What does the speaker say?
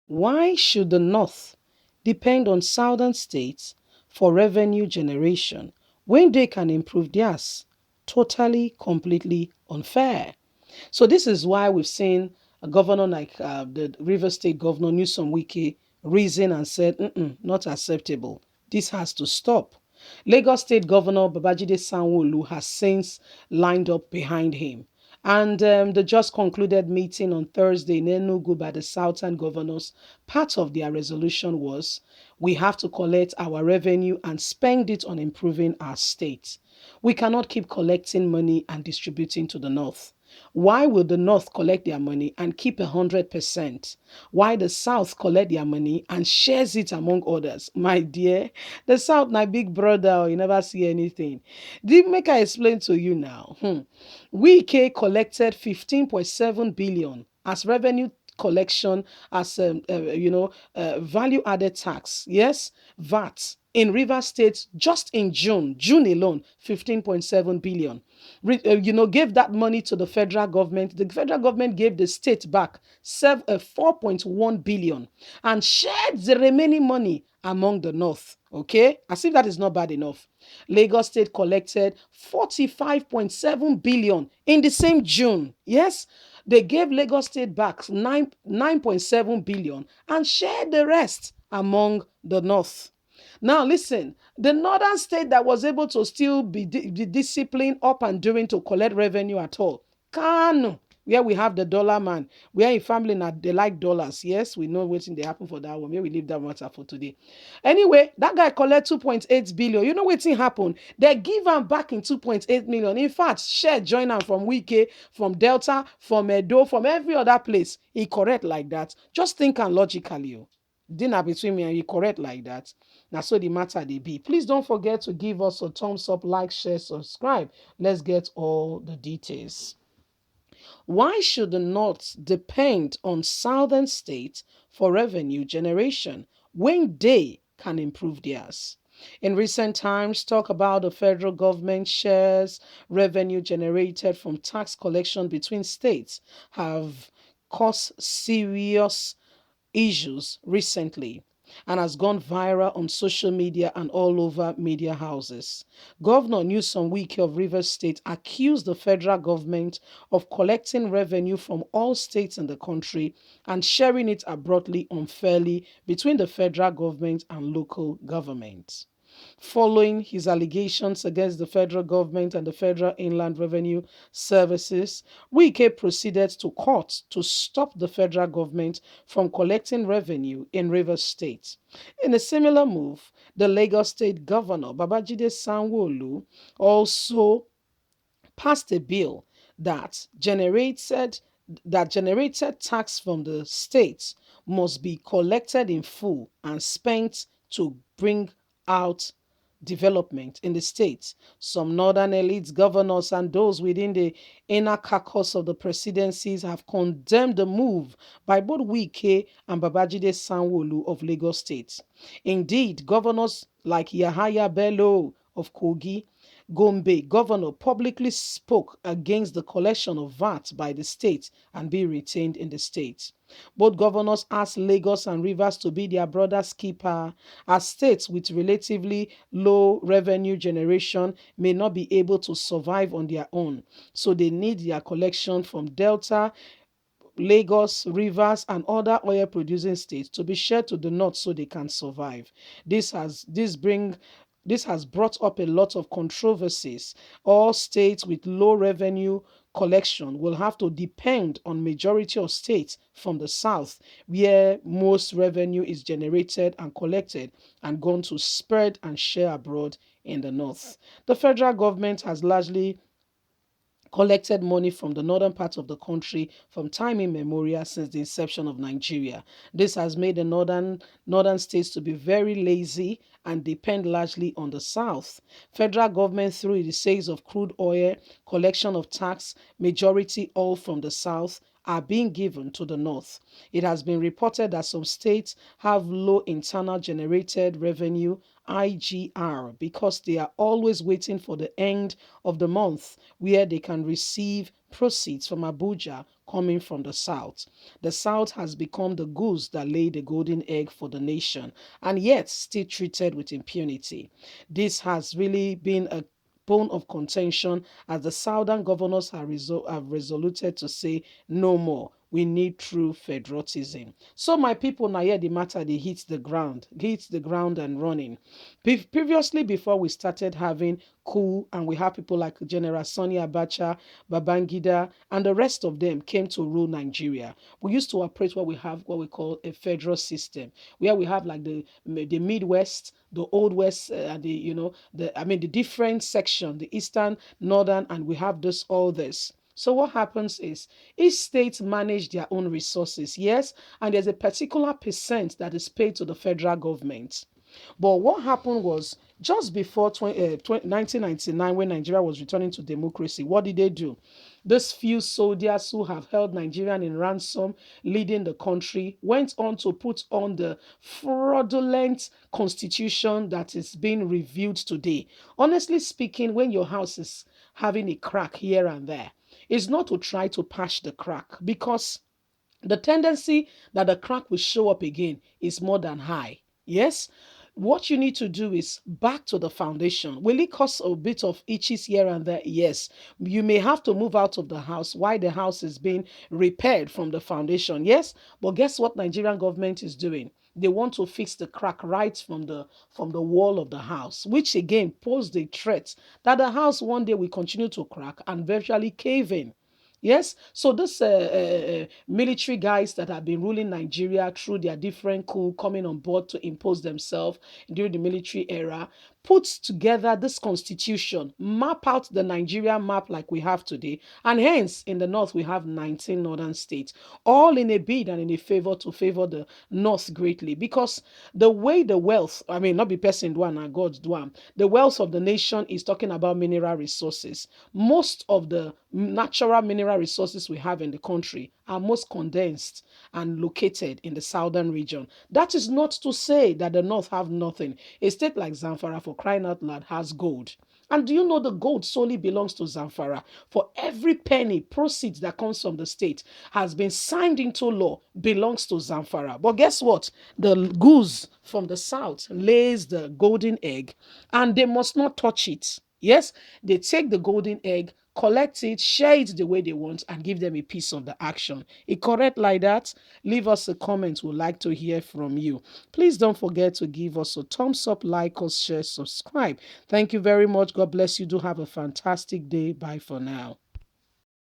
Why should the North depend on southern states for revenue generation when they can improve theirs? Totally, completely unfair. So this is why we've seen a governor like the River State Governor Newsom Wike reason and said, not acceptable. This has to stop. Lagos State Governor Babajide Sanwo-Olu has since lined up behind him. And the just concluded meeting on Thursday in Enugu by the Southern governors, part of their resolution was we have to collect our revenue and spend it on improving our state. We cannot keep collecting money and distributing to the North. Why will the North collect their money and keep 100%? Why the South collect their money and shares it among others? My dear, the South na big brother, you never see anything. Did make I explain to you now? Wike collected 15.7 billion as revenue collection as value added tax. Yes, VAT in River State just in June alone, 15.7 billion. Gave that money to the federal government. The federal government gave the state back 4.1 billion and shared the remaining money among the North. Okay, as if that is not bad enough. Lagos State collected 45.7 billion in the same June. Yes, they gave Lagos State back 9.7 billion and shared the rest among the North. Now, listen, the northern state that was able to still be disciplined up and doing to collect revenue at all, Kano, where we have the dollar man, where in family now they like dollars. Yes, we know what's they happen for that one. Maybe we leave that matter for today. Anyway, that guy collect 2.8 billion. You know what's happened? They give him back in 2.8 million. In fact, share join him from Wike, from Delta, from Edo, from every other place. He correct like that. Just think and logically. Dinner between me and you correct like that. Now so the matter they be. Please don't forget to give us a thumbs up, like, share, subscribe. Let's get all the details. Why should the North depend on southern states for revenue generation when they can improve theirs? In recent times, talk about the federal government shares revenue generated from tax collection between states have caused serious issues recently and has gone viral on social media and all over media houses. Governor Newsom Wike of Rivers State accused the federal government of collecting revenue from all states in the country and sharing it abruptly, unfairly between the federal government and local governments. Following his allegations against the federal government and the Federal Inland Revenue Services, Wike proceeded to court to stop the federal government from collecting revenue in Rivers State. In a similar move, the Lagos State Governor Babajide Sanwo-Olu also passed a bill that generated tax from the states must be collected in full and spent to bring out development in the states. Some northern elites, governors, and those within the inner caucus of the presidencies have condemned the move by both Wike and Babajide Sanwo-Olu of Lagos State. Indeed, governors like Yahaya Bello of Kogi, Gombe governor publicly spoke against the collection of VAT by the state and be retained in the state. Both governors asked Lagos and Rivers to be their brother's keeper, as states with relatively low revenue generation may not be able to survive on their own. So they need their collection from Delta, Lagos, Rivers, and other oil producing states to be shared to the north so they can survive. This has brought up a lot of controversies. All states with low revenue collection will have to depend on majority of states from the south where most revenue is generated and collected and gone to spread and share abroad in the north. The federal government has largely collected money from the northern part of the country from time immemorial since the inception of Nigeria. This has made the northern states to be very lazy and depend largely on the south. Federal government through the sales of crude oil, collection of tax, majority all from the south, are being given to the North. It has been reported that some states have low internal generated revenue IGR because they are always waiting for the end of the month where they can receive proceeds from Abuja coming from the South. The South has become the goose that laid the golden egg for the nation and yet still treated with impunity. This has really been a bone of contention as the southern governors have resoluted to say no more. We need true federalism. So my people now hear the matter, they hit the ground and running. Previously, before we started having coup and we have people like General Sani Abacha, Babangida, and the rest of them came to rule Nigeria. We used to operate what we call a federal system, where we have like the Midwest, the Old West, the the different section, the Eastern, Northern, and we have this. So what happens is each state manage their own resources, yes, and there's a particular percent that is paid to the federal government. But what happened was just before 1999, when Nigeria was returning to democracy, what did they do? These few soldiers who have held Nigerian in ransom, leading the country, went on to put on the fraudulent constitution that is being reviewed today. Honestly speaking, when your house is having a crack here and there, it's not to try to patch the crack because the tendency that the crack will show up again is more than high. Yes, what you need to do is back to the foundation. Will it cause a bit of itches here and there? Yes. You may have to move out of the house while the house is being repaired from the foundation. Yes. But guess what Nigerian government is doing? They want to fix the crack right from the wall of the house, which again poses the threat that the house one day will continue to crack and virtually cave in. Yes, so this military guys that have been ruling Nigeria through their different coup coming on board to impose themselves during the military era, puts together this constitution, map out the Nigeria map like we have today, and hence in the north we have 19 northern states, all in a bid and in a favor the north greatly because the way the wealth, I mean, not be person do and God's do, the wealth of the nation is talking about mineral resources. Most of the natural mineral resources we have in the country are most condensed and located in the southern region. That is not to say that the north have nothing. A state like Zamfara, for crying out loud, has gold. And do you know the gold solely belongs to Zamfara? For every penny proceeds that comes from the state has been signed into law belongs to Zamfara. But guess what? The goose from the south lays the golden egg and they must not touch it. Yes, they take the golden egg, collect it, share it the way they want, and give them a piece of the action. It correct like that? Leave us a comment. We'd like to hear from you. Please don't forget to give us a thumbs up, like us, share, subscribe. Thank you very much. God bless you. Do have a fantastic day. Bye for now.